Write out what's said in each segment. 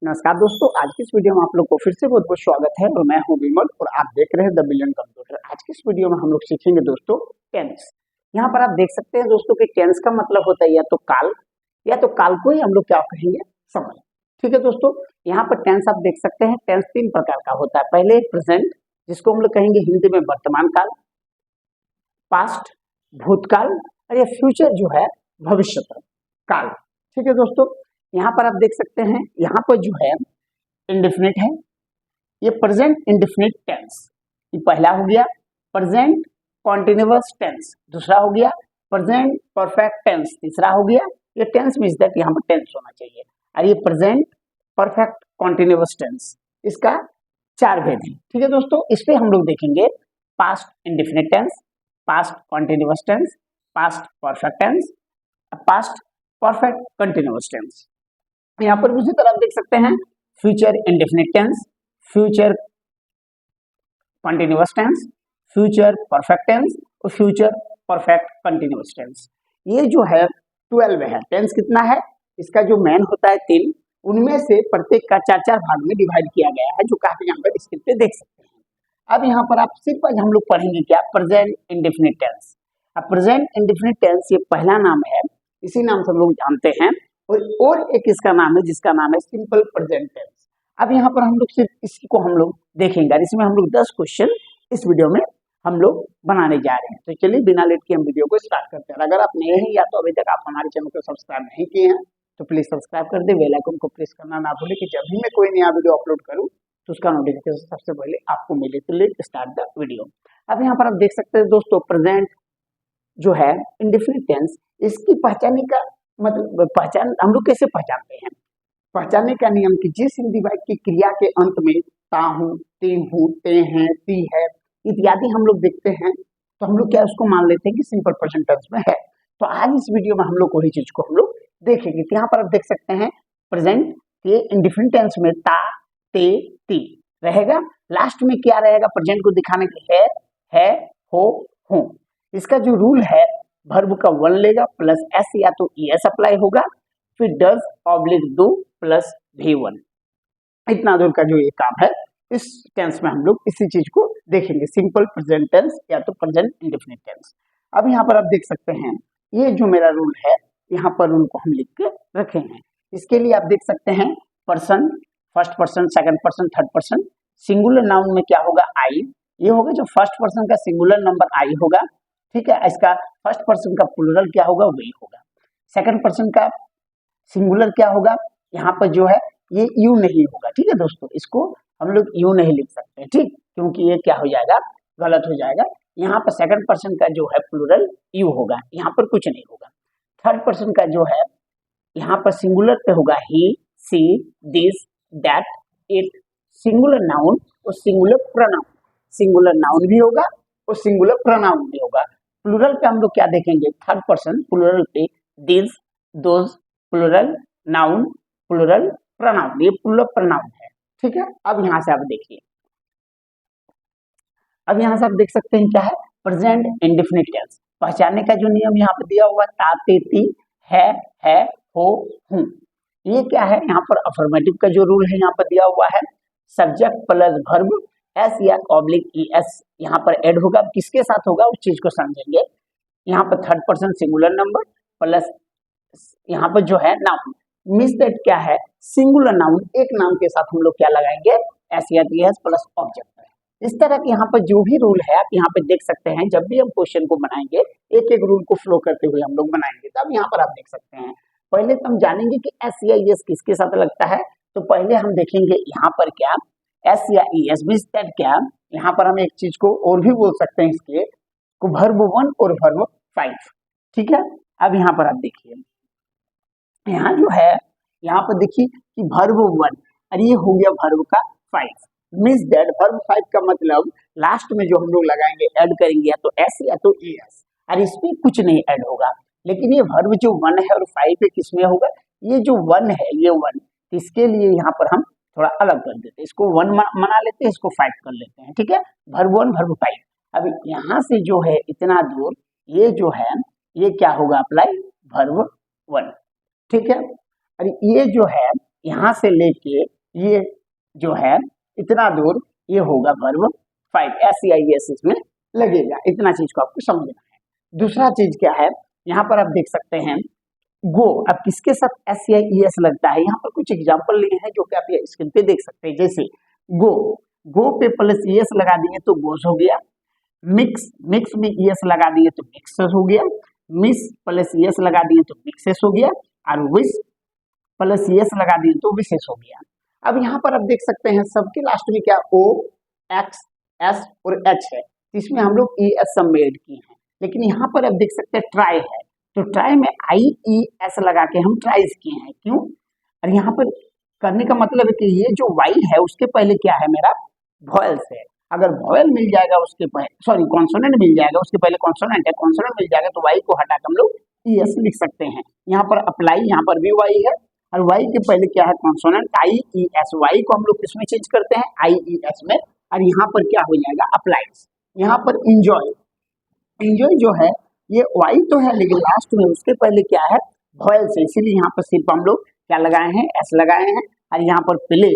नमस्कार दोस्तों, आज की इस वीडियो में आप लोग को फिर से बहुत बहुत स्वागत है और मैं हूं विमल और आप देख रहे हैं द बिलियन कंप्यूटर। आज की इस वीडियो में हम लोग सीखेंगे दोस्तों टेंस। यहाँ पर आप देख सकते हैं दोस्तों कि टेंस का मतलब होता है या तो काल को ही हम लोग क्या कहेंगे समय। ठीक है दोस्तों, यहाँ पर टेंस आप देख सकते हैं। टेंस तीन प्रकार का होता है। पहले प्रेजेंट, जिसको हम लोग कहेंगे हिंदी में वर्तमान काल, पास्ट भूतकाल, और ये फ्यूचर जो है भविष्य काल। ठीक है दोस्तों, यहाँ पर आप देख सकते हैं, यहाँ पर जो है इंडेफिनिट है, ये प्रेजेंट इंडेफिनिट टेंस, ये पहला हो गया। प्रेजेंट कॉन्टिन्यूअस टेंस दूसरा हो गया। प्रेजेंट परफेक्ट टेंस तीसरा हो गया। ये टेंस मीन्स दैट यहाँ पर टेंस होना चाहिए। और ये प्रेजेंट परफेक्ट कॉन्टिन्यूअस टेंस, इसका चार भेद है। ठीक है दोस्तों, इस पे हम लोग देखेंगे past indefinite tense, past continuous tense, past perfect tense, past perfect continuous tense. यहाँ पर उसी तरह देख सकते हैं future indefinite tense, future continuous tense, future perfect tense और फ्यूचर परफेक्ट कंटिन्यूअस टेंस। ये जो है 12 है। टेंस कितना है, इसका जो मेन होता है 3, उनमें से प्रत्येक का 4-4 भाग में डिवाइड किया गया है, जो काफी यहाँ पर स्क्रिप्ट पे देख सकते हैं। अब यहाँ पर आप सिर्फ हम लोग पढ़ेंगे क्या, प्रेजेंट इंडेफिनिट टेंस। अब प्रेजेंट इंडेफिनिट टेंस ये पहला नाम है, इसी नाम से हम लोग जानते हैं। और एक इसका नाम है जिसका नाम है सिंपल प्रेजेंट टेंस। अब यहाँ पर हम लोग सिर्फ इसको हम लोग देखेंगे, इसमें हम लोग 10 क्वेश्चन इस वीडियो में हम लोग बनाने जा रहे हैं। तो चलिए बिना लेट के हम वीडियो को स्टार्ट करते हैं। अगर आप नए हैं या तो अभी तक आप हमारे चैनल को सब्सक्राइब नहीं किए हैं तो प्लीज सब्सक्राइब कर दे, बेल आइकन को प्रेस करना ना भूलें कि जब भी मैं कोई नया वीडियो अपलोड करूँ तो उसका नोटिफिकेशन सबसे पहले आपको मिले। तो लेट स्टार्ट द वीडियो। अब यहाँ पर आप देख सकते हैं दोस्तों, प्रेजेंट जो है इंडेफिनिट टेंस, इसकी पहचानने का मतलब पहचान हम लोग कैसे पहचानते हैं। पहचानने का नियम कि जिस हिंदी वाक्य की क्रिया के अंत में ता हूँ, ते हूँ, ते हैं, ती है इत्यादि हम लोग देखते हैं तो हम लोग क्या उसको मान लेते हैं कि सिंपल प्रेजेंट टेंस में है। तो आज इस वीडियो में हम लोग वही चीज को हम लोग देखेंगे। तो यहाँ पर आप देख सकते हैं प्रेजेंट के इंडेफिनिट टेंस में ता, ते, ती रहेगा। लास्ट में क्या रहेगा प्रेजेंट को दिखाने के लिए, है, हो, हूँ। इसका जो रूल है, वर्ब का वन लेगा प्लस एस या तो एस अप्लाई होगा, फिर does oblique do plus V1। इतना दूर का जो ये काम है, इस टेंस में हम लोग इसी चीज को देखेंगे, सिंपल प्रेजेंट टेंस या तो प्रेजेंट इंडेफिनिट टेंस। अब यहाँ पर आप देख सकते हैं, ये जो मेरा रूल है, यहाँ पर रूल को हम लिख के रखे हैं। इसके लिए आप देख सकते हैं person, first person, second person, third person. Singular noun में क्या होगा, आई। ये होगा जो फर्स्ट पर्सन का सिंगुलर नंबर आई होगा। ठीक है, इसका फर्स्ट पर्सन का प्लूरल क्या होगा, वही होगा। सेकंड पर्सन का सिंगुलर क्या होगा, यहाँ पर जो है ये यू नहीं होगा। ठीक है दोस्तों, इसको हम लोग यू नहीं लिख सकते, ठीक, क्योंकि ये क्या हो जाएगा, गलत हो जाएगा। यहाँ पर सेकंड पर्सन का जो है प्लूरल यू होगा, यहाँ पर कुछ नहीं होगा। थर्ड पर्सन का जो है यहाँ पर सिंगुलर पे होगा he, she, this, that, it. Singular noun और सिंगुलर प्रोनाउन, सिंगुलर नाउन भी होगा और सिंगुलर प्रोनाउन भी होगा। प्लूरल पे हम लोग क्या देखेंगे, थर्ड पर्सन प्लूरल पे this, those, plural noun, plural pronoun, ये प्लूरल प्रोनाउन है। ठीक है, अब यहाँ से आप देखिए, अब यहाँ से आप देख सकते हैं क्या है, प्रेजेंट इंडेफिनिट टेंस। पहचानने का जो नियम यहाँ पे दिया हुआ, ता, ते, ती, है, हो, हूँ। ये क्या है, यहाँ पर अफर्मेटिव का जो रूल है यहाँ पर दिया हुआ है, सब्जेक्ट प्लस वर्ब एस या ऑब्लिक ई एस यहाँ पर ऐड होगा। किसके साथ होगा उस चीज को समझेंगे। यहाँ पर third person singular number plus यहाँ पर जो है नाउन, मींस दैट क्या है, सिंगुलर नाउन एक नाम के साथ हम लोग क्या लगाएंगे, एस या टी एस प्लस ऑब्जेक्ट। इस तरह के यहाँ पर जो भी रूल है आप यहाँ पे देख सकते हैं। जब भी हम क्वेश्चन को बनाएंगे एक एक रूल को फ्लो करते हुए हम लोग बनाएंगे। तब यहाँ पर आप देख सकते हैं, पहले तो हम जानेंगे कि एस या ई एस किसके साथ लगता है। तो पहले हम देखेंगे यहाँ पर क्या एस या ई एस मींस दैट क्या, यहाँ पर हम एक चीज को और भी बोल सकते हैं इसके को, वर्ब 1 और वर्ब 5। ठीक है, अब यहाँ पर आप देखिए, यहाँ जो है यहाँ पर देखिए कि वर्ब 1 और ये हो गया वर्ब का 5, मींस दैट वर्ब 5 का मतलब लास्ट में जो हम लोग लगाएंगे ऐड करेंगे या तो एस या तो ई एस, और इसमें कुछ नहीं ऐड होगा। लेकिन ये वर्ब जो 1 है और 5 है किसमें होगा, ये जो 1 है ये 1, इसके लिए यहाँ पर हम थोड़ा अलग कर देते हैं, इसको 1 मना लेते हैं, इसको 5 कर लेते हैं। ठीक है, वर्ब 1 वर्ब 5। अब यहाँ से जो है इतना दूर ये जो है ये क्या होगा, अप्लाई वर्ब 1। ठीक है, और ये जो है यहाँ से लेके ये जो है इतना दूर, ये होगा वर्ब 5, SEIS इसमें लगेगा। इतना चीज को आपको समझना है। दूसरा चीज क्या है, यहाँ पर आप देख सकते हैं गो, अब किसके साथ SEIS लगता है, यहाँ पर कुछ एग्जाम्पल लिए हैं जो कि आप ये स्क्रीन पे देख सकते हैं। जैसे गो, गो पे प्लस ES लगा दिए तो गोस हो गया। मिक्स, मिक्स में ES लगा दिए तो मिक्सेस हो गया। मिस प्लस ES लगा दिए तो मिक्सेस हो गया। और विश प्लस ES लगा दिए तो विशेष हो गया। अब यहाँ पर आप देख सकते हैं सबके लास्ट में क्या O, X, S और H है, इसमें हम लोग ES सब में ऐड किए हैं। लेकिन यहाँ पर आप देख सकते हैं ट्राई है, तो ट्राई में IES लगा के हम ट्राइज किए हैं। क्यों? और यहाँ पर करने का मतलब है कि ये जो Y है उसके पहले क्या है, मेरा वॉयल्स है। अगर वॉयल मिल जाएगा उसके पहले, सॉरी कॉन्सोनेंट मिल जाएगा उसके पहले कॉन्सोनेंट है, कॉन्सोनेंट मिल जाएगा तो Y को हटा कर हम लोग ES लिख सकते हैं। यहाँ पर अप्लाई, यहाँ पर भी Y है और Y के पहले क्या है कॉन्सोनेंट IES। Y को हम लोग किसमें चेंज करते हैं, IES में। और यहाँ पर क्या हो जाएगा अप्लाइज। यहाँ पर इंजॉय, इंजॉय जो है ये Y तो है लेकिन लास्ट में उसके पहले क्या है वॉयल से, इसीलिए यहाँ पर सिर्फ हम लोग क्या लगाए हैं, S लगाए हैं। और यहाँ पर प्ले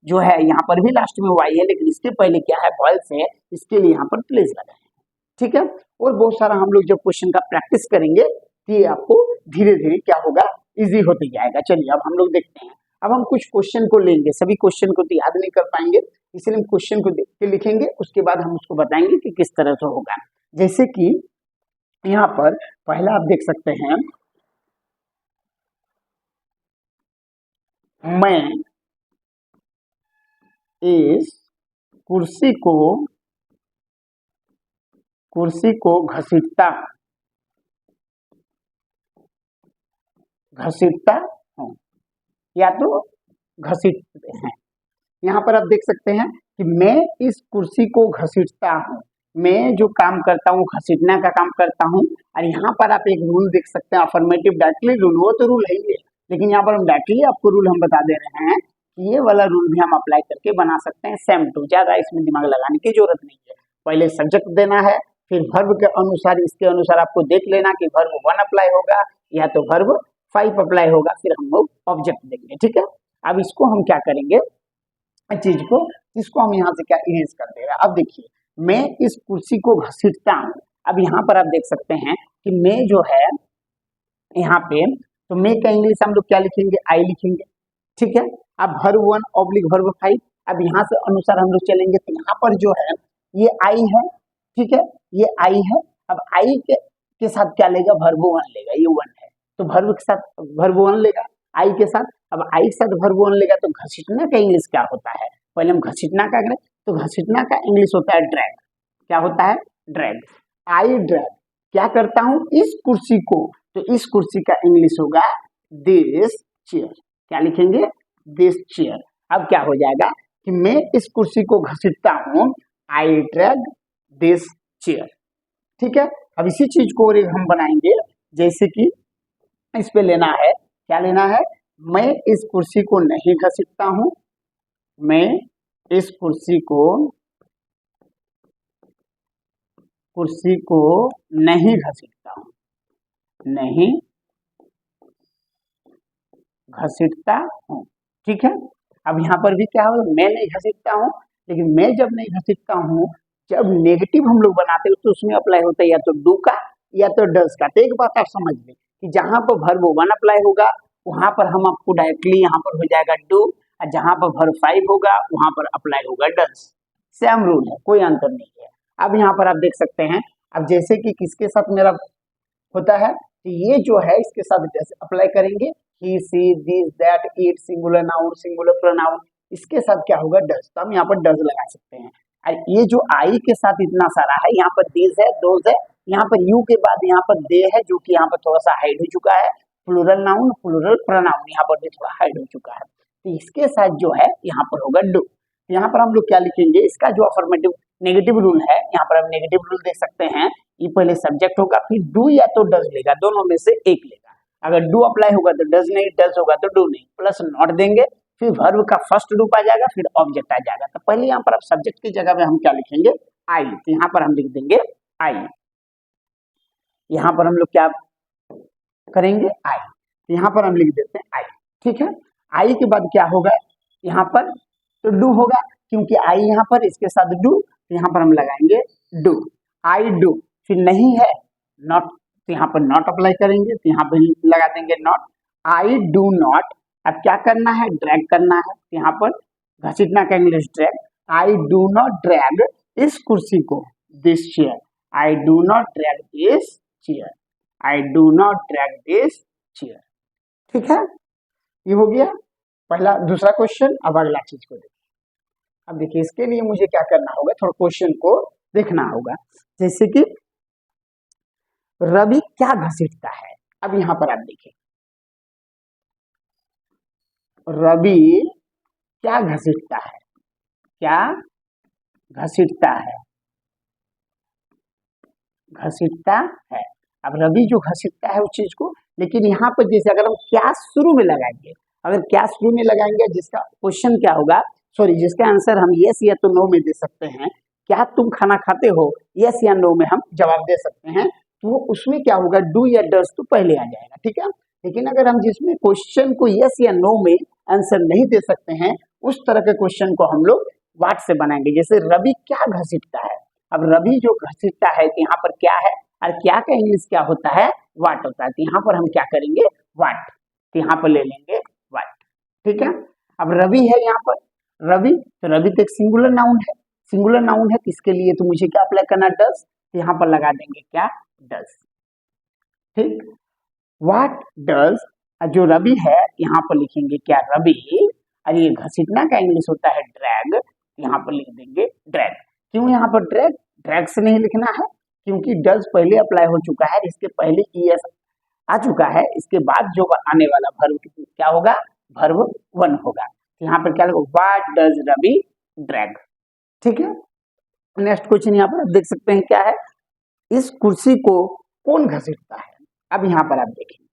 जो है यहाँ पर भी लास्ट में Y है लेकिन इसके पहले क्या है वॉयल से, इसके लिए यहाँ पर प्लेस लगाए हैं। ठीक है, और बहुत सारा हम लोग जब क्वेश्चन का प्रैक्टिस करेंगे तो ये आपको धीरे धीरे क्या होगा, इजी होते जाएगा। चलिए अब हम लोग देखते हैं। अब हम कुछ क्वेश्चन को लेंगे, सभी क्वेश्चन को तो याद नहीं कर पाएंगे, इसलिए हम क्वेश्चन को देख के लिखेंगे, उसके बाद हम उसको बताएंगे कि किस तरह से होगा। जैसे कि यहाँ पर पहला आप देख सकते हैं, मैं इस कुर्सी को घसीटता हूँ या तो घसीटते हैं। यहाँ पर आप देख सकते हैं कि मैं इस कुर्सी को घसीटता हूँ, मैं जो काम करता हूँ घसीटने का काम करता हूँ। और यहाँ पर आप एक रूल देख सकते हैं, अफर्मेटिव डायरेक्टली रूल, वो तो रूल है ही है, लेकिन यहाँ पर हम डायरेक्टली आपको रूल हम बता दे रहे हैं कि ये वाला रूल भी हम अप्लाई करके बना सकते हैं सेम टू, ज्यादा इसमें दिमाग लगाने की जरूरत नहीं है। पहले सब्जेक्ट देना है, फिर वर्ब के अनुसार, इसके अनुसार आपको देख लेना कि वर्ब 1 अप्लाई होगा या तो वर्ब 5 अप्लाई होगा, फिर हम लोग ऑब्जेक्ट देंगे। ठीक है, अब इसको हम क्या करेंगे, चीज को, इसको हम यहाँ से क्या इरेज कर देगा। अब देखिए मैं इस कुर्सी को घसीटता हूँ। अब यहाँ पर आप देख सकते हैं कि मैं जो है यहाँ पे, तो मैं का इंग्लिश हम लोग क्या लिखेंगे, आई लिखेंगे। ठीक है, अब वर्ब 1 ऑब्लिक वर्ब 5, अब यहाँ से अनुसार हम लोग चलेंगे तो यहाँ पर जो है ये आई है। ठीक है, ये आई है। अब आई के साथ क्या लेगा, वर्ब 1 लेगा, ये 1 है तो वर्ब के साथ वर्ब 1 लेगा आई के साथ। अब आई के साथ वर्ब 1 लेगा तो घसीटना का इंग्लिश क्या होता है, पहले हम घसीटना का करें तो घसीटना का इंग्लिश होता है ड्रैग। क्या होता है, ड्रैग। आई ड्रैग, क्या करता हूं इस कुर्सी को, तो इस कुर्सी का इंग्लिश होगा दिस चेयर। क्या लिखेंगे, दिस चेयर। अब क्या हो जाएगा कि मैं इस कुर्सी को घसीटता हूं, आई ड्रैग दिस चेयर। ठीक है, अब इसी चीज को और एक हम बनाएंगे, जैसे कि इस पे लेना है, क्या लेना है, मैं इस कुर्सी को नहीं घसीटता हूं, मैं इस कुर्सी को नहीं घसीटता हूं, नहीं घसीटता हूं। ठीक है, अब यहाँ पर भी क्या होगा, मैं नहीं घसीटता हूं, लेकिन मैं जब नहीं घसीटता हूं, जब नेगेटिव हम लोग बनाते हैं तो उसमें अप्लाई होता है या तो डू का या तो डज का। तो एक बात आप समझ लें कि जहां पर वर्ब 1 अप्लाई होगा वहां पर हम आपको डायरेक्टली यहाँ पर हो जाएगा डू, और जहां पर वर्ब 5 होगा वहां पर अप्लाई होगा डज। सेम रूल है, कोई अंतर नहीं है। अब यहाँ पर आप देख सकते हैं, अब जैसे कि किसके साथ मेरा होता है, तो ये जो है इसके साथ जैसे अप्लाई करेंगे, he she this that it, singular noun singular pronoun, इसके साथ क्या होगा डज, तो हम यहाँ पर डज लगा सकते हैं। और ये जो आई के साथ इतना सारा है, यहाँ पर दिस है, दोज है, यहाँ पर यू के बाद यहाँ पर दे है जो कि यहाँ पर थोड़ा सा हाइड हो चुका है, प्लूरल नाउन प्लूरल प्रोनाउन यहाँ पर भी थोड़ा हाइड हो चुका है, तो इसके साथ जो है यहाँ पर होगा डू। यहाँ पर हम लोग क्या लिखेंगे, इसका जो अफर्मेटिव नेगेटिव रूल है, यहाँ पर हम नेगेटिव रूल देख सकते हैं, ये पहले सब्जेक्ट होगा फिर डू या तो डज लेगा, दोनों में से एक लेगा। अगर डू अप्लाई होगा तो डज नहीं, डज होगा तो डू नहीं, प्लस नॉट देंगे, फिर वर्ब का फर्स्ट रूप आ जाएगा, फिर ऑब्जेक्ट आ जाएगा। तो पहले यहाँ पर आप सब्जेक्ट की जगह में हम क्या लिखेंगे, आई, तो यहाँ पर हम लिख देंगे आई। यहाँ पर हम लोग क्या करेंगे, आई, यहाँ पर हम लिख देते हैं आई। ठीक है, आई के बाद क्या होगा यहाँ पर, तो डू होगा, क्योंकि आई यहाँ पर इसके साथ डू, तो यहाँ पर हम लगाएंगे डू, आई डू। फिर नहीं है नॉट, तो यहाँ पर नॉट अप्लाई करेंगे, तो यहाँ पर लगा देंगे नॉट, आई डू नॉट। अब क्या करना है, ड्रैग करना है, तो यहाँ पर घसीटना का English drag, I do not drag इस कुर्सी को, this chair, I do not drag this chair, I do not drag this chair. ठीक है, ये हो गया पहला। दूसरा क्वेश्चन, अब अगला चीज को देखिए। अब देखिए इसके लिए मुझे क्या करना होगा, थोड़ा क्वेश्चन को देखना होगा। जैसे कि रवि क्या घसीटता है, अब यहां पर आप देखिए रवि क्या घसीटता है, क्या घसीटता है, घसीटता है। अब रवि जो घसीटता है उस चीज को, लेकिन यहाँ पर जैसे अगर हम क्या शुरू में लगाएंगे, अगर क्या शुरू में लगाएंगे, जिसका क्वेश्चन क्या होगा, सॉरी जिसका आंसर हम यस या तो नो में दे सकते हैं, क्या तुम खाना खाते हो, यस या नो में हम जवाब दे सकते हैं, तो उसमें क्या होगा, डू या डस तो पहले आ जाएगा। ठीक है, लेकिन अगर हम जिसमें क्वेश्चन को यस या नो में आंसर नहीं दे सकते हैं, उस तरह के क्वेश्चन को हम लोग वाट से बनाएंगे। जैसे रवि क्या घसीटता है, अब रवि जो घसीटता है, तो यहाँ पर क्या है, और क्या का इंग्लिश क्या होता है, वाट होता है, तो यहाँ पर हम क्या करेंगे, वाट, तो यहाँ पर ले लेंगे वाट। ठीक है, अब रवि है यहाँ पर, रवि, तो रवि तो एक सिंगुलर नाउन है, सिंगुलर नाउन है, तो इसके लिए तो मुझे क्या अप्लाई करना, डस, तो यहाँ पर लगा देंगे क्या, डस। ठीक, व्हाट डज, जो रवि है यहाँ पर लिखेंगे क्या, रवि, और ये घसीटना का इंग्लिश होता है ड्रैग, यहाँ पर लिख देंगे ड्रैग। क्यों यहाँ पर ड्रैग, ड्रैग से नहीं लिखना है, क्योंकि डज पहले अप्लाई हो चुका है, इसके पहले ईएस आ चुका है, इसके बाद जो आने वाला वर्ब क्या होगा, वर्ब वन होगा। यहाँ पर क्या होगा, व्हाट डज रवि ड्रैग। ठीक है, नेक्स्ट क्वेश्चन यहाँ पर आप देख सकते हैं क्या है, इस कुर्सी को कौन घसीटता है। अब यहाँ पर आप देखिए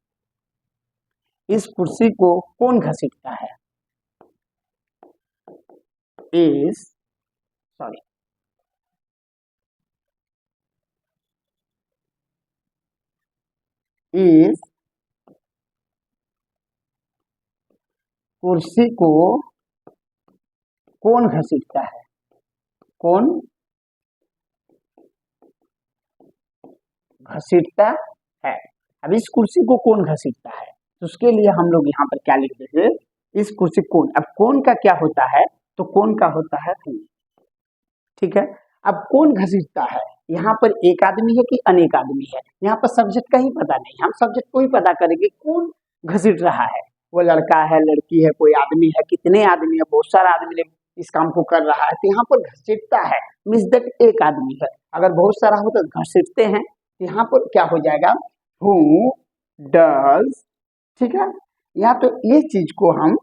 इस कुर्सी को कौन घसीटता है, इस सॉरी इस कुर्सी को कौन घसीटता है, कौन घसीटता है। अब इस कुर्सी को कौन घसीटता है, तो उसके लिए हम लोग यहाँ पर क्या लिख देंगे, इस कुर्सी कौन। अब कौन का क्या होता है, तो कौन का होता है हूँ। ठीक है, अब कौन घसीटता है, यहाँ पर एक आदमी है कि अनेक आदमी है, यहाँ पर सब्जेक्ट का ही पता नहीं, हम सब्जेक्ट को ही पता करेंगे कौन घसीट रहा है, वो लड़का है, लड़की है, कोई आदमी है, कितने आदमी है, बहुत सारा आदमी ने इस काम को कर रहा है, तो यहाँ पर घसीटता है मीन्स दैट एक आदमी है। अगर बहुत सारा हो तो घसीटते हैं, यहाँ पर क्या हो जाएगा, हु डज। ठीक है, या तो ये चीज को हम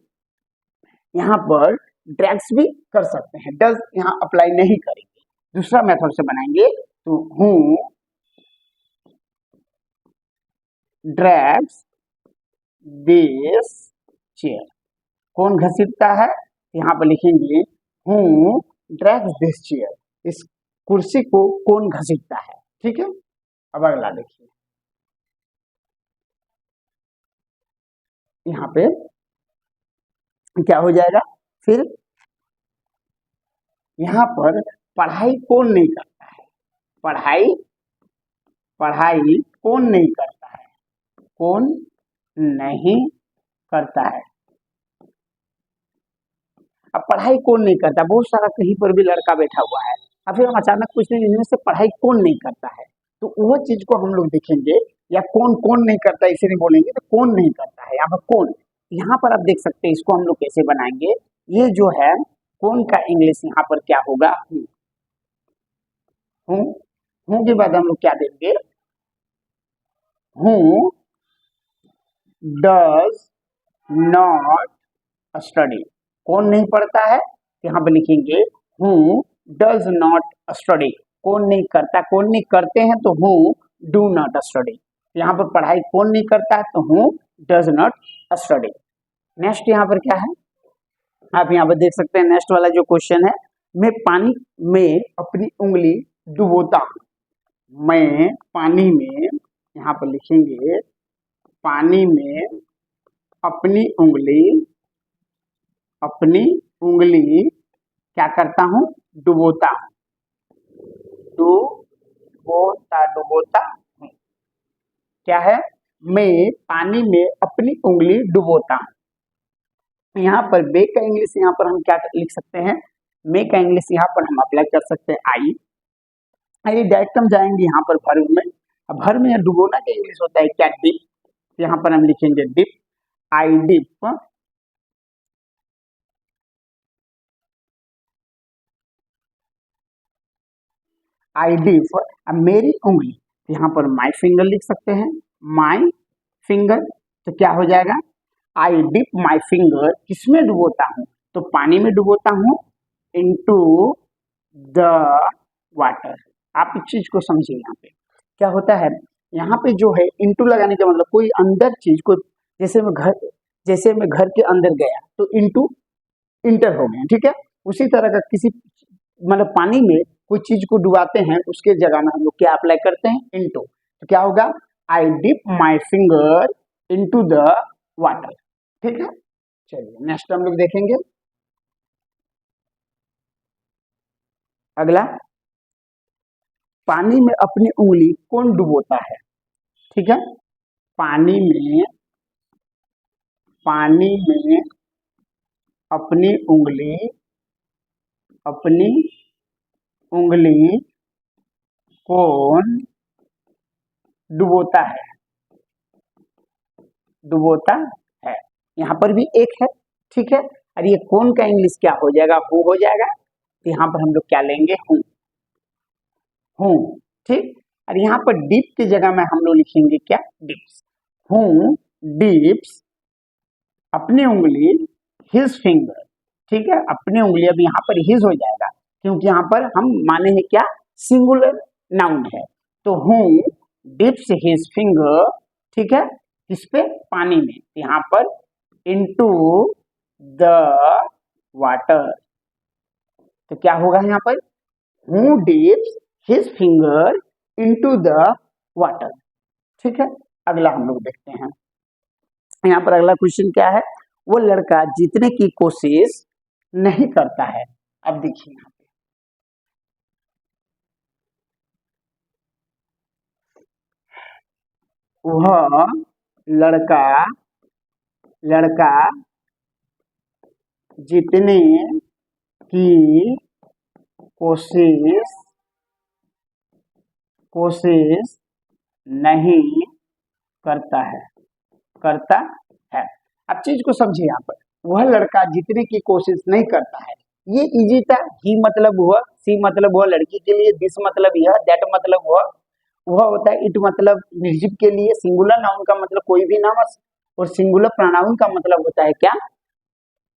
यहाँ पर ड्रैग्स भी कर सकते हैं, डज यहाँ अप्लाई नहीं करेंगे, दूसरा मेथड से बनाएंगे, तो हु ड्रैग्स दिस चेयर, कौन घसीटता है, यहाँ पर लिखेंगे हु ड्रैग्स दिस चेयर, इस कुर्सी को कौन घसीटता है। ठीक है, अब अगला देखिए, यहाँ पे क्या हो जाएगा, फिर यहाँ पर पढ़ाई कौन नहीं करता है, पढ़ाई, पढ़ाई कौन नहीं करता है, कौन नहीं करता है। अब पढ़ाई कौन नहीं करता, बहुत सारा कहीं पर भी लड़का बैठा हुआ है, और फिर हम अचानक पूछते हैं इनमें से पढ़ाई कौन नहीं करता है, तो वो चीज को हम लोग देखेंगे, या कौन कौन नहीं करता इसे नहीं बोलेंगे, तो कौन नहीं करता है, यहाँ पर कौन, यहाँ पर आप देख सकते हैं, इसको हम लोग कैसे बनाएंगे, ये जो है कौन का इंग्लिश यहाँ पर क्या होगा, हूँ के बाद हम लोग क्या देंगे, हूँ डज नॉट स्टडी, कौन नहीं पढ़ता है, यहाँ पर लिखेंगे हूँ डज नॉट स्टडी, कौन नहीं करता, कौन नहीं करते हैं तो हूँ डू नॉट स्टडी, यहाँ पर पढ़ाई कौन नहीं करता है तो हूँ डज नॉट स्टडी। नेक्स्ट यहाँ पर क्या है, आप यहाँ पर देख सकते हैं, नेक्स्ट वाला जो क्वेश्चन है, मैं पानी में अपनी उंगली डुबोता हूँ, मैं पानी में, यहाँ पर लिखेंगे पानी में अपनी उंगली अपनी उंगली क्या करता हूं, डुबोता हूं, डुबोता हूं। क्या है, मैं पानी में अपनी उंगली डुबोता हूं। यहाँ पर बे का इंग्लिश यहाँ पर हम क्या लिख सकते हैं, मे का इंग्लिश यहाँ पर हम अप्लाई कर सकते हैं आई। आइए डायरेक्ट हम जाएंगे यहाँ पर वर्ब में। अब वर्ब में डुबोना का इंग्लिश होता है क्या, डिप। यहाँ पर हम लिखेंगे डिप, आई डिप, आई डिप मेरी उंगली। यहाँ पर माई फिंगर लिख सकते हैं, माई फिंगर। तो क्या हो जाएगा, आई डिप माई फिंगर किसमें डुबोता हूँ, तो पानी में डुबोता हूँ, इनटू द वाटर। आप इस चीज को समझिए, यहाँ पे क्या होता है, यहाँ पे जो है इंटू लगाने का मतलब कोई अंदर चीज को, जैसे मैं घर के अंदर गया तो इंटू इंटर हो गया, ठीक है। उसी तरह का किसी मतलब पानी में कोई चीज को डुबाते हैं, उसके जगह में हम लोग क्या अप्लाई करते हैं, इंटू। तो क्या होगा, I dip my finger into the water, ठीक है। चलिए नेक्स्ट हम लोग देखेंगे अगला, पानी में अपनी उंगली कौन डुबोता है, ठीक है। पानी में अपनी उंगली कौन डुबोता है, डुबोता है। यहाँ पर भी एक है, ठीक है। और ये कौन का इंग्लिश क्या हो जाएगा, हु हो जाएगा। तो यहाँ पर हम लोग क्या लेंगे, हूं, हूं, ठीक। और यहाँ पर डीप की जगह में हम लोग लिखेंगे क्या, डिप्स। हूं डिप्स अपनी उंगली हिज फिंगर, ठीक है। अपनी उंगली अब यहाँ पर हिज हो जाएगा, क्योंकि यहाँ पर हम माने हैं क्या, सिंगुलर नाउन है। तो हूं डिप्स हिज फिंगर, ठीक है, किस पे, पानी में। यहाँ पर इनटू द वाटर। तो क्या होगा यहाँ पर, who dips his finger into the water, ठीक है। अगला हम लोग देखते हैं, यहाँ पर अगला क्वेश्चन क्या है, वो लड़का जीतने की कोशिश नहीं करता है। अब देखिए यहाँ पे, वह लड़का जीतने की कोशिश नहीं करता है, करता है। अब चीज को समझिए, यहाँ पर वह लड़का जीतने की कोशिश नहीं करता है, ये इजी था। ही मतलब हुआ, सी मतलब हुआ लड़की के लिए, दिस मतलब यह, दैट मतलब हुआ, वह होता है, इट मतलब निर्जीव के लिए, सिंगुलर नाउन का मतलब कोई भी नाम, और सिंगुलर प्रोनाउन का मतलब होता है क्या,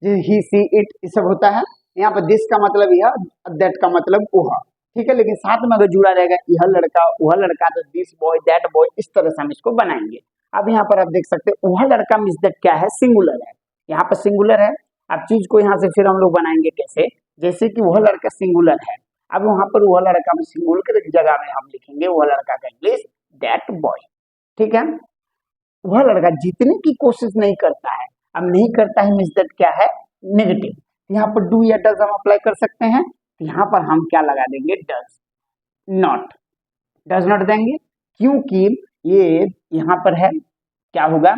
ही सी इट, ये सब होता है। यहाँ पर दिस का मतलब यह, दैट का मतलब वह, ठीक है। लेकिन साथ में अगर जुड़ा रहेगा यह लड़का वह लड़का, तो दिस बॉय दैट बॉय, इस तरह से हम इसको बनाएंगे। अब यहाँ पर आप देख सकते हैं वह लड़का मीन्स दैट क्या है, सिंगुलर है, यहाँ पर सिंगुलर है। अब चीज को यहाँ से फिर हम लोग बनाएंगे कैसे, जैसे कि वह लड़का सिंगुलर है, अब वहां पर वह लड़का में सिंगुलर की जगह में हम लिखेंगे वह लड़का का इंग्लिश दैट बॉय, ठीक है। वह लड़का जीतने की कोशिश नहीं करता है, अब नहीं करता है मीन्स दैट क्या है, नेगेटिव। यहाँ पर डू या डज हम अप्लाई कर सकते हैं, तो यहाँ पर हम क्या लगा देंगे, डज नॉट, डज नॉट देंगे, क्योंकि ये यहाँ पर है, क्या होगा,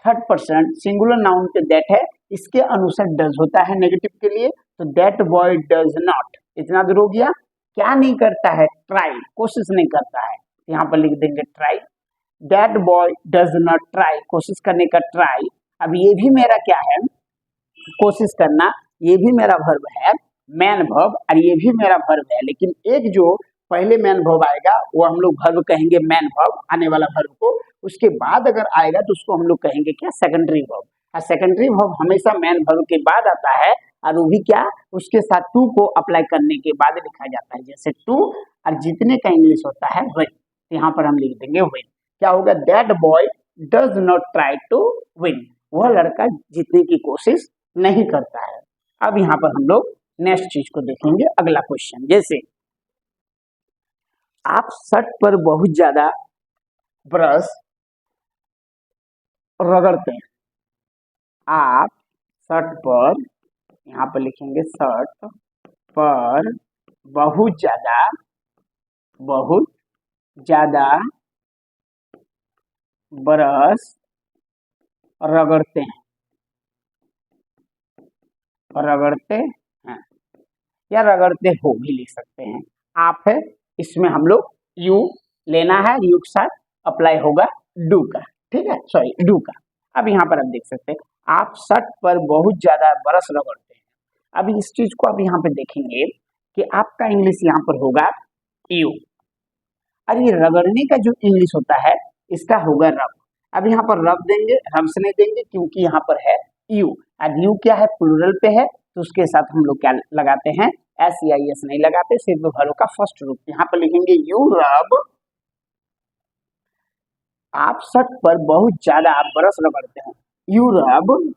थर्ड पर्सन सिंगुलर नाउन पे दैट है, इसके अनुसार डज होता है नेगेटिव के लिए। तो दैट बॉय डज नॉट, इतना दूर हो गया, क्या नहीं करता है, ट्राई, कोशिश नहीं करता है, यहाँ पर लिख देंगे try. That boy does not try, कोशिश करने का ट्राई। अब ये भी मेरा क्या है, कोशिश करना, ये भी मेरा वर्ब है, मैन वर्ब, और ये भी मेरा वर्ब है। लेकिन एक जो पहले मैन वर्ब आएगा वो हम लोग वर्ब कहेंगे, मैन वर्ब आने वाला वर्ब को, उसके बाद अगर आएगा तो उसको हम लोग कहेंगे क्या, सेकेंडरी वर्ब। और सेकेंडरी वर्ब हमेशा मैन वर्ब के बाद आता है, और वो भी क्या, उसके साथ टू को अप्लाई करने के बाद लिखा जाता है, जैसे टू, और जीतने का इंग्लिश होता है विन। यहाँ पर हम लिख देंगे विन। क्या होगा, that boy does not try to win, वह लड़का जीतने की कोशिश नहीं करता है। अब यहाँ पर हम लोग नेक्स्ट चीज को देखेंगे, अगला क्वेश्चन, जैसे आप शर्ट पर बहुत ज्यादा ब्रश रगड़ते हैं, आप शर्ट पर यहाँ पर लिखेंगे शर्ट पर बहुत ज्यादा ब्रश रगड़ते हैं या रगड़ते हो भी लिख सकते हैं। आप है इसमें हम लोग यू लेना है, यू के साथ अप्लाई होगा डू का, ठीक है, सॉरी डू का। अब यहाँ पर आप देख सकते हैं आप शर्ट पर बहुत ज्यादा ब्रश रगड़ते हैं। अब इस चीज को आप यहाँ पे देखेंगे कि आपका इंग्लिश यहाँ पर होगा यू, और ये रगड़ने का जो इंग्लिश होता है इसका होगा रब। अब यहाँ पर रब देंगे, रब्स नहीं देंगे क्योंकि यहाँ पर है यू, और यू क्या है प्लूरल पे है, तो उसके साथ हम लोग क्या लगाते हैं, एस या एस नहीं लगाते, सिर्फ वर्ब का फर्स्ट रूप। यहाँ पर लिखेंगे यू रब, आप शर्ट पर बहुत ज्यादा ब्रश रगड़ते हैं। You rub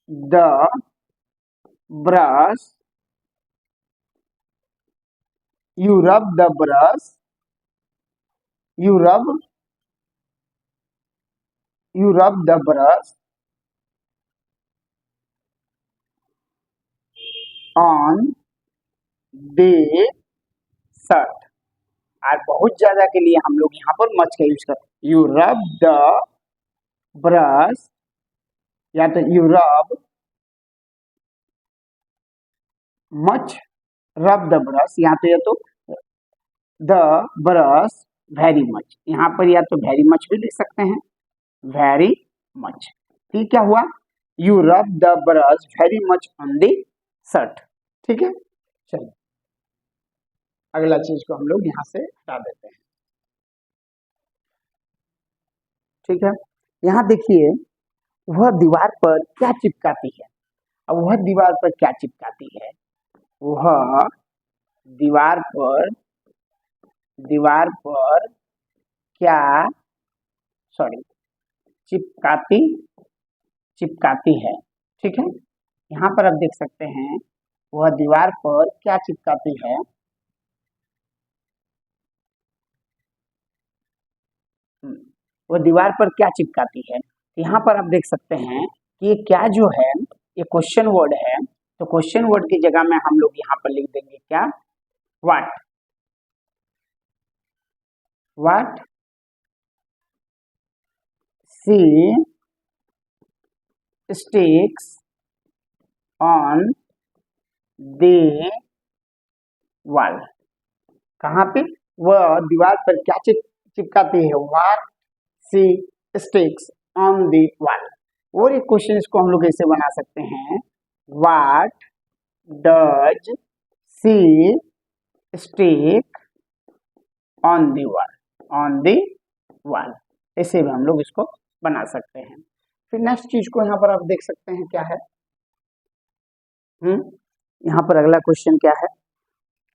the brush, you rub the brush, you rub the brush on the shirt. और बहुत ज्यादा के लिए हम लोग यहाँ पर मच का यूज करते हैं। यू रब द ब्रश, या तो यू रब मच रब द ब्रश, या तो द ब्रश वेरी मच, यहाँ पर या तो वेरी मच भी लिख सकते हैं, वेरी मच। ठीक क्या हुआ, you rub the brush very much on the shirt. ठीक है, चलिए अगला चीज को हम लोग यहाँ से हटा देते हैं। ठीक है, यहाँ देखिए वह दीवार पर क्या चिपकाती है। अब वह दीवार पर क्या चिपकाती है, वह दीवार पर क्या सॉरी चिपकाती है। ठीक है, यहाँ पर आप देख सकते हैं वह दीवार पर क्या चिपकाती है। वह दीवार पर क्या चिपकाती है, यहाँ पर आप देख सकते हैं कि ये क्या जो है ये क्वेश्चन वर्ड है, तो क्वेश्चन वर्ड की जगह में हम लोग यहाँ पर लिख देंगे क्या, what she sticks on the wall. कहाँ पे, वह दीवार पर क्या चिपकाती है, what she sticks on the wall. और एक क्वेश्चन इसको हम लोग ऐसे बना सकते हैं, what does she stick on the wall, ऐसे भी हम लोग इसको बना सकते हैं। फिर नेक्स्ट चीज को यहाँ पर आप देख सकते हैं क्या है, यहाँ पर अगला क्वेश्चन क्या है,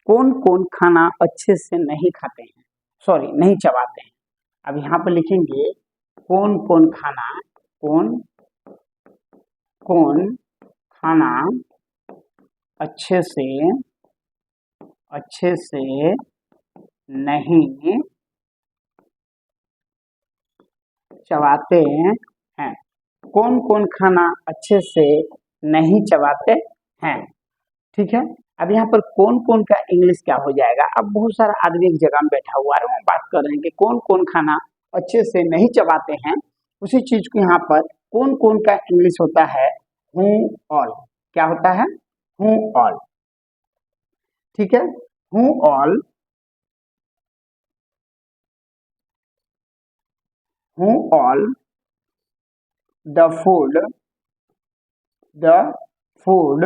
कौन कौन खाना अच्छे से नहीं खाते हैं, सॉरी नहीं चबाते हैं। अब यहाँ पर लिखेंगे कौन कौन खाना अच्छे से नहीं चबाते हैं। कौन कौन खाना अच्छे से नहीं चबाते हैं। ठीक है, अब यहाँ पर कौन कौन का इंग्लिश क्या हो जाएगा। अब बहुत सारा आदमी एक जगह में बैठा हुआ है, वो बात कर रहे हैं कि कौन कौन खाना अच्छे से नहीं चबाते हैं। उसी चीज को यहाँ पर कौन कौन का इंग्लिश होता है, हु ऑल। क्या होता है, हु ऑल। ठीक है, हु ऑल द फूड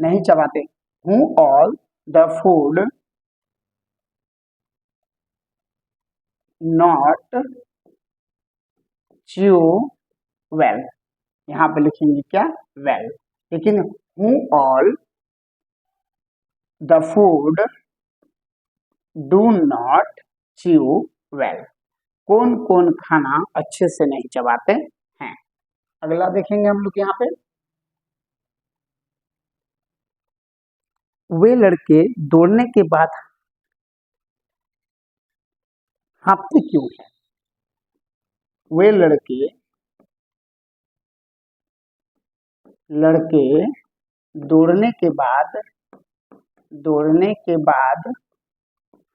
नहीं चबाते, who all the food not chew well. यहाँ पे लिखेंगे क्या, वेल। लेकिन who all the food do not chew well, कौन कौन खाना अच्छे से नहीं चबाते हैं। अगला देखेंगे हम लोग यहाँ पे, वे लड़के दौड़ने के बाद हाँफते क्यों हैं? वे लड़के दौड़ने के बाद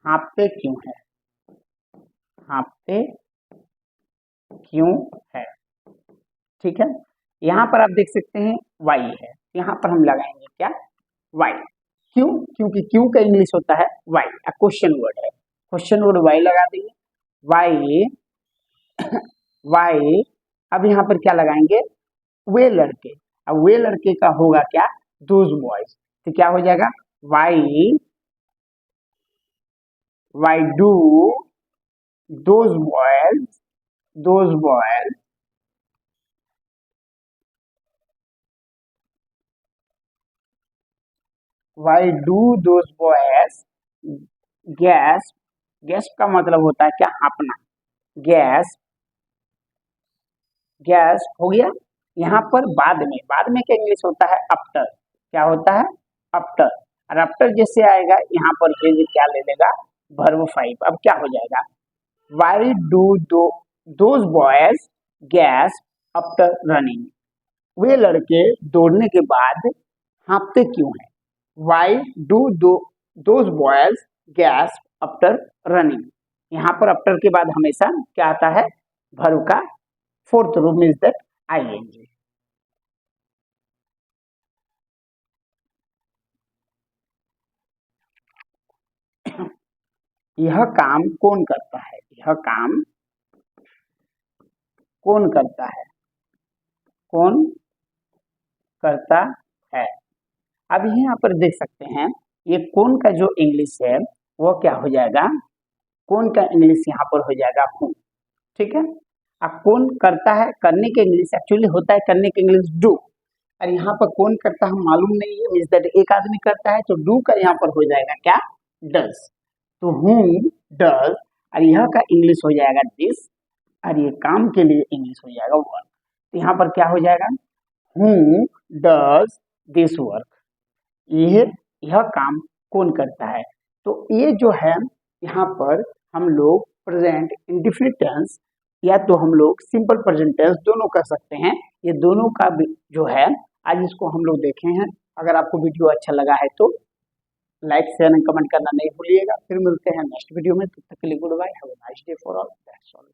हाँफते क्यों हैं? हाँफते क्यों है? ठीक है, यहाँ पर आप देख सकते हैं वाई है, यहाँ पर हम लगाएंगे क्या? वाई। क्यों? क्योंकि क्यों का इंग्लिश होता है वाई, क्वेश्चन वर्ड है, क्वेश्चन वर्ड वाई लगा देंगे, वाई वाई। अब यहाँ पर क्या लगाएंगे? वे लड़के। अब वे लड़के का होगा क्या? Those boys. तो क्या हो जाएगा? Why do those boys why do those boys gasp? Gasp का मतलब होता है क्या? हाँफना। गैस हो गया। यहाँ पर बाद में क्या इंग्लिश होता है? आफ्टर। क्या होता है? आफ्टर। और आफ्टर जैसे आएगा यहाँ पर क्या ले लेगा? वर्ब 5। अब क्या हो जाएगा? why do those boys gasp after running? वे लड़के दौड़ने के बाद हाँफते क्यों हैं? Why do those boys gasp after running? यहाँ पर आफ्टर के बाद हमेशा क्या आता है? वर्ब का फोर्थ रूप मीन्स दैट आईएनजी। यह काम कौन करता है? यह काम कौन करता है? कौन करता है? अब यहाँ पर देख सकते हैं ये कौन का जो इंग्लिश है वो क्या हो जाएगा? कौन का इंग्लिश यहाँ पर हो जाएगा? हूँ। ठीक है। अब कौन करता है? करने के इंग्लिश एक्चुअली होता है करने के इंग्लिश डू, और यहाँ पर कौन करता है मालूम नहीं है, मीन्स दैट एक आदमी करता है तो डू का यहाँ पर हो जाएगा क्या? डज। तो हूँ डज, और यह का इंग्लिश हो जाएगा दिस, और ये काम के लिए इंग्लिश हो जाएगा वर्क। तो यहाँ पर क्या हो जाएगा? हूँ डज दिस वर्क। यह काम कौन करता है? तो ये जो है यहाँ पर हम लोग प्रेजेंट इंडेफिनिट टेंस या तो हम लोग सिंपल प्रेजेंट टेंस दोनों कर सकते हैं। ये दोनों का जो है आज इसको हम लोग देखे हैं। अगर आपको वीडियो अच्छा लगा है तो लाइक शेयर एंड कमेंट करना नहीं भूलिएगा। फिर मिलते हैं नेक्स्ट वीडियो में, तब तक के लिए goodbye, have a nice day for all, that's all.